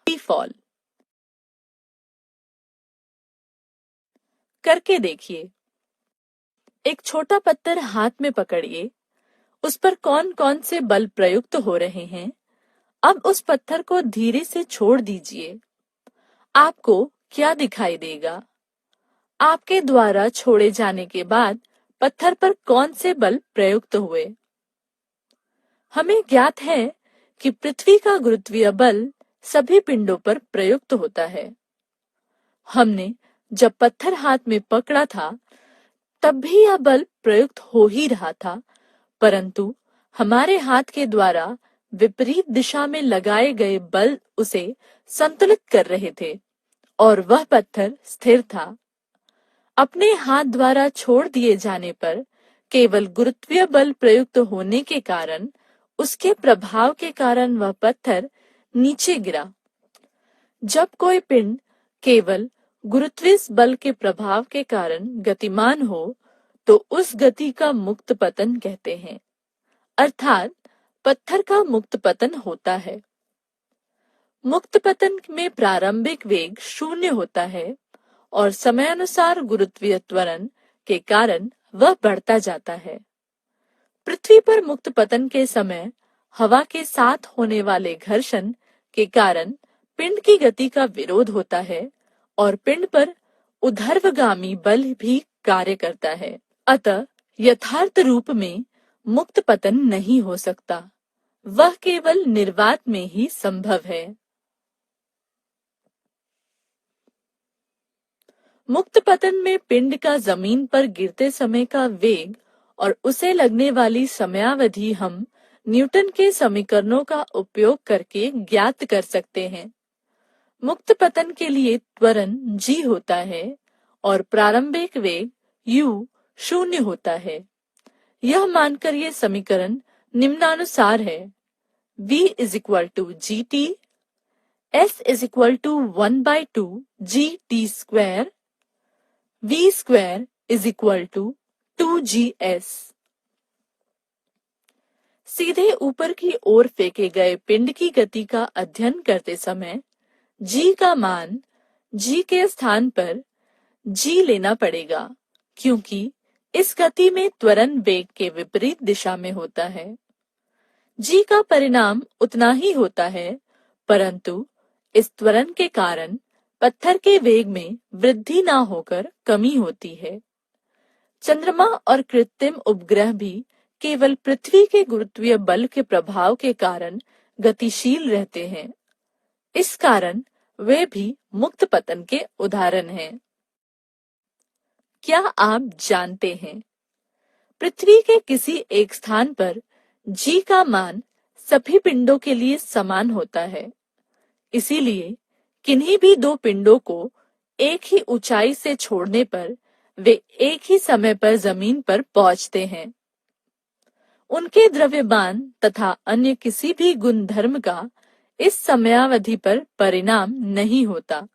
Fall करके देखिए। एक छोटा पत्थर हाथ में पकड़िए, उस पर कौन कौन से बल प्रयुक्त हो रहे हैं। अब उस पत्थर को धीरे से छोड़ दीजिए। आपको क्या दिखाई देगा? आपके द्वारा छोड़े जाने के बाद पत्थर पर कौन से बल प्रयुक्त हुए? हमें ज्ञात है कि पृथ्वी का गुरुत्वीय बल सभी पिंडों पर प्रयुक्त होता है। हमने जब पत्थर हाथ में पकड़ा था तब भी यह बल प्रयुक्त हो ही रहा था, परंतु हमारे हाथ के द्वारा विपरीत दिशा में लगाए गए बल उसे संतुलित कर रहे थे और वह पत्थर स्थिर था। अपने हाथ द्वारा छोड़ दिए जाने पर केवल गुरुत्वीय बल प्रयुक्त होने के कारण उसके प्रभाव के कारण वह पत्थर नीचे गिरा। जब कोई पिंड केवल गुरुत्वीय बल के प्रभाव के कारण गतिमान हो तो उस गति का मुक्त पतन कहते हैं, अर्थात पत्थर का मुक्त पतन होता है। मुक्त पतन में प्रारंभिक वेग शून्य होता है और समयानुसार गुरुत्वीय त्वरण के कारण वह बढ़ता जाता है। पृथ्वी पर मुक्त पतन के समय हवा के साथ होने वाले घर्षण के कारण पिंड की गति का विरोध होता है और पिंड पर ऊर्ध्वगामी बल भी कार्य करता है। अतः यथार्थ रूप में मुक्त पतन नहीं हो सकता, वह केवल निर्वात में ही संभव है। मुक्त पतन में पिंड का जमीन पर गिरते समय का वेग और उसे लगने वाली समयावधि हम न्यूटन के समीकरणों का उपयोग करके ज्ञात कर सकते हैं। मुक्त पतन के लिए त्वरण g होता है और प्रारंभिक वेग u शून्य होता है। यह मानकर ये समीकरण निम्नानुसार है: v is equal to gt, s is equal to 1/2 gt square, v square is equal to 2gs। सीधे ऊपर की ओर फेंके गए पिंड की गति का अध्ययन करते समय g का मान g के स्थान पर g लेना पड़ेगा, क्योंकि इस गति में त्वरण वेग के विपरीत दिशा में होता है। g का परिणाम उतना ही होता है, परंतु इस त्वरण के कारण पत्थर के वेग में वृद्धि ना होकर कमी होती है। चंद्रमा और कृत्रिम उपग्रह भी केवल पृथ्वी के गुरुत्वीय बल के प्रभाव के कारण गतिशील रहते हैं। इस कारण वे भी मुक्त पतन के उदाहरण हैं। क्या आप जानते हैं, पृथ्वी के किसी एक स्थान पर g का मान सभी पिंडों के लिए समान होता है। इसीलिए किन्हीं भी दो पिंडों को एक ही ऊंचाई से छोड़ने पर वे एक ही समय पर जमीन पर पहुंचते हैं। उनके द्रव्यमान तथा अन्य किसी भी गुणधर्म का इस समयावधि पर परिणाम नहीं होता।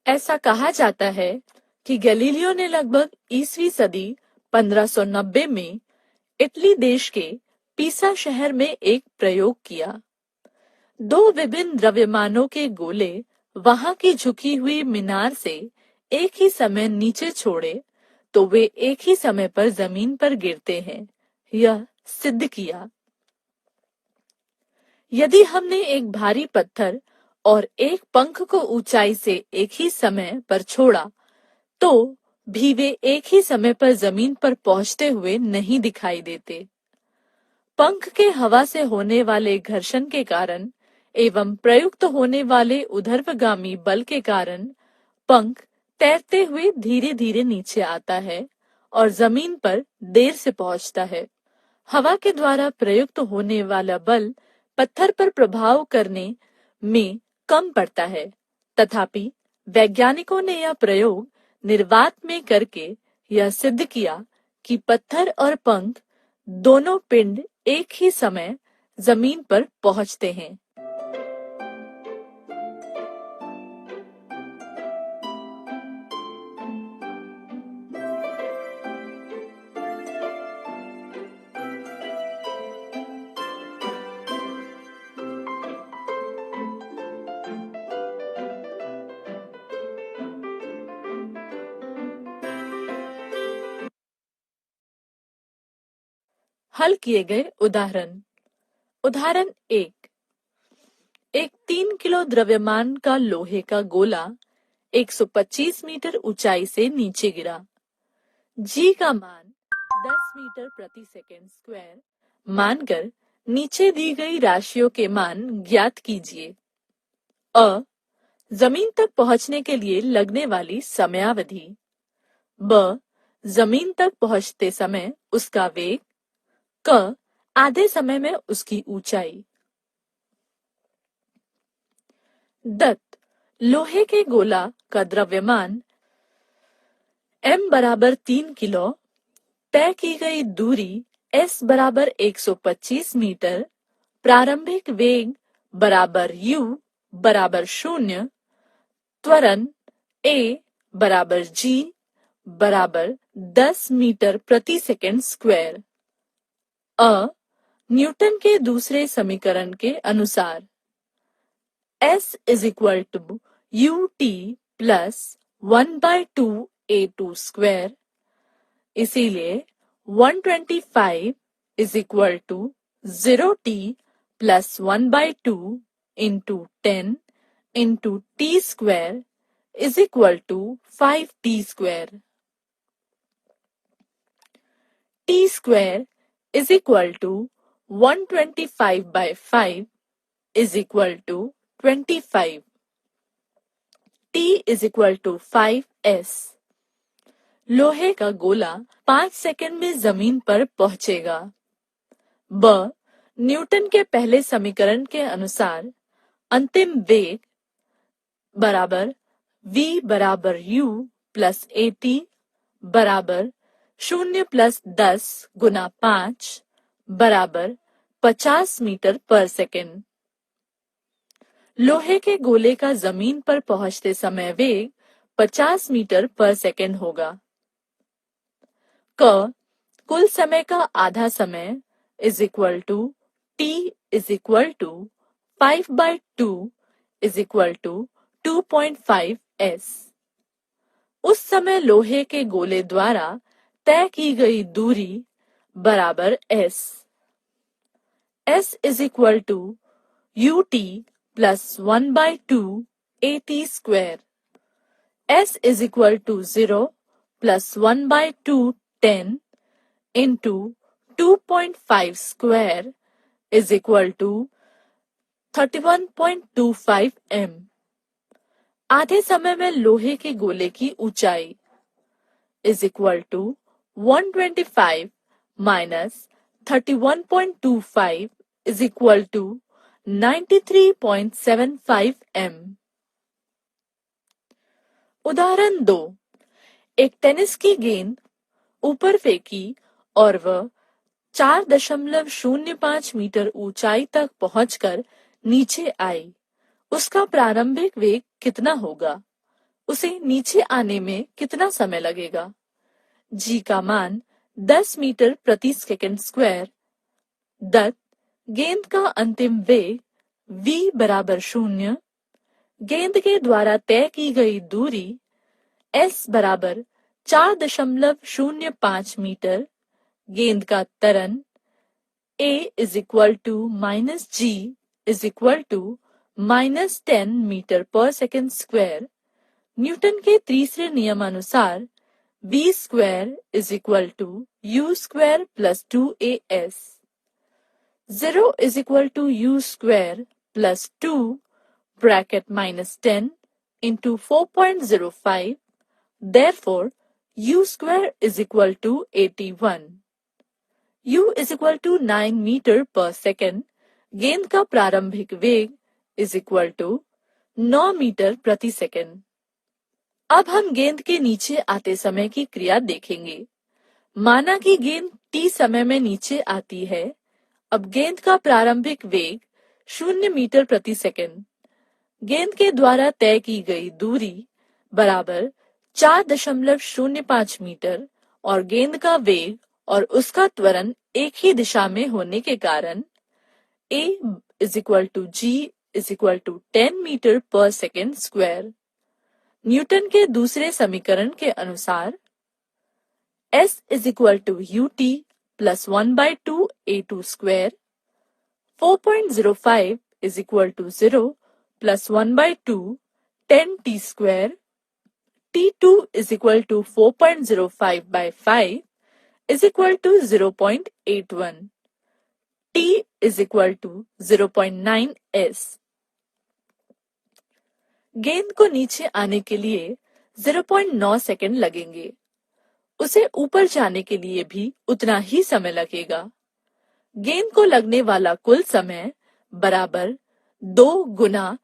ऐसा कहा जाता है कि गैलीलियो ने लगभग ईसवी सदी 1590 में इटली देश के पीसा शहर में एक प्रयोग किया। दो विभिन्न द्रव्यमानों के गोले वहां की झुकी हुई मीनार से एक ही समय नीचे छोड़े तो वे एक ही समय पर जमीन पर गिरते हैं, यह सिद्ध किया। यदि हमने एक भारी पत्थर और एक पंख को ऊंचाई से एक ही समय पर छोड़ा तो भी वे एक ही समय पर जमीन पर पहुंचते हुए नहीं दिखाई देते। पंख के हवा से होने वाले घर्षण के कारण एवं प्रयुक्त होने वाले ऊर्ध्वगामी बल के कारण पंख तैरते हुए धीरे धीरे नीचे आता है और जमीन पर देर से पहुंचता है। हवा के द्वारा प्रयुक्त होने वाला बल पत्थर पर प्रभाव करने में कम पड़ता है, तथापि वैज्ञानिकों ने यह प्रयोग निर्वात में करके यह सिद्ध किया कि पत्थर और पंख दोनों पिंड एक ही समय जमीन पर पहुंचते हैं। हल किए गए उदाहरण। उदाहरण 1। एक 3 किलो द्रव्यमान का लोहे का गोला 125 मीटर ऊंचाई से नीचे गिरा। जी का मान 10 मीटर प्रति सेकंड स्क्वायर मानकर नीचे दी गई राशियों के मान ज्ञात कीजिए। अ जमीन तक पहुंचने के लिए लगने वाली समयावधि। ब जमीन तक पहुंचते समय उसका वेग। क आधे समय में उसकी ऊंचाई। दत्त लोहे के गोला का द्रव्यमान m बराबर 3 किलो, तय की गई दूरी s बराबर 125 मीटर, प्रारंभिक वेग बराबर u बराबर 0, त्वरण a बराबर g बराबर 10 मीटर प्रति सेकंड स्क्वायर। अ न्यूटन के दूसरे समीकरण के अनुसार S is equal to u t plus 1/2 A2 square, इसीलिए 125 is equal to 0t plus 1/2 into 10 into t square is equal to 5t square. t square is equal to 125/5 is equal to 25. T is equal to 5s. लोहे का गोला 5 second में जमीन पर पहुंचेगा। ब Newton के पहले समीकरण के अनुसार अंतिम वेग बराबर v बराबर u प्लस at बराबर 0 प्लस 10 गुना 5 बराबर 50 मीटर पर सेकंड। लोहे के गोले का जमीन पर पहुंचते समय वेग 50 मीटर पर सेकंड होगा। क कुल समय का आधा समय is equal to t is equal to 5/2 is equal to 2.5 s। उस समय लोहे के गोले द्वारा तय की गई दूरी बराबर s। s is equal to ut plus 1/2 at square. S is equal to 0 plus 1/2 10 into 2.5 square is equal to 31.25 m. आधे समय में लोहे के गोले की ऊंचाई is equal to 125 minus 31.25 is equal to 93.75 m. उदाहरण 2। एक टेनिस की गेंद ऊपर फेंकी और वह 4.05 मीटर ऊंचाई तक पहुंचकर नीचे आई। उसका प्रारंभिक वेग कितना होगा? उसे नीचे आने में कितना समय लगेगा? जी का मान 10 मीटर प्रति सेकंड स्क्वायर। दत्त गेंद का अंतिम वेग v बराबर 0, गेंद के द्वारा तय की गई दूरी s बराबर 4.05 मीटर, गेंद का त्वरण a is equal to minus g is equal to -10 metre पर सेकंड स्क्वायर। न्यूटन के तीसरे नियमानुसार v square is equal to u square plus 2as। 0 is equal to u square plus 2 bracket minus 10 into 4.05. Therefore, u square is equal to 81. u is equal to 9 meter per second. गेंद का प्रारंभिक वेग is equal to 9 metre प्रति second. अब हम गेंद के नीचे आते समय की क्रिया देखेंगे। माना कि गेंद t समय में नीचे आती है। अब गेंद का प्रारंभिक वेग 0 मीटर प्रति सेकंड, गेंद के द्वारा तय की गई दूरी बराबर 4.05 मीटर और गेंद का वेग और उसका त्वरण एक ही दिशा में होने के कारण a is equal to g is equal to 10 metre पर सेकंड स्क्वायर। न्यूटन के दूसरे समीकरण के अनुसार s is equal to ut plus 1 by 2 a2 square. 4.05 is equal to 0 plus 1 by 2 10 t square. T2 is equal to 4.05 by 5 is equal to 0.81. T is equal to 0.9 s. गेंद को नीचे आने के लिए 0.9 सेकंड लगेंगे। उसे ऊपर जाने के लिए भी उतना ही समय लगेगा। गेंद को लगने वाला कुल समय बराबर 2 गुना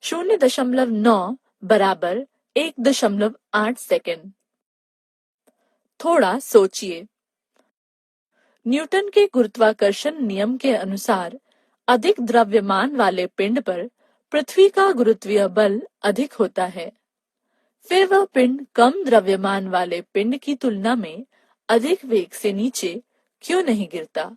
0.9 बराबर 1.8 सेकंड। थोड़ा सोचिए। न्यूटन के गुरुत्वाकर्षण नियम के अनुसार अधिक द्रव्यमान वाले पिंड पर पृथ्वी का गुरुत्वीय बल अधिक होता है। फिर वह पिंड कम द्रव्यमान वाले पिंड की तुलना में अधिक वेग से नीचे क्यों नहीं गिरता?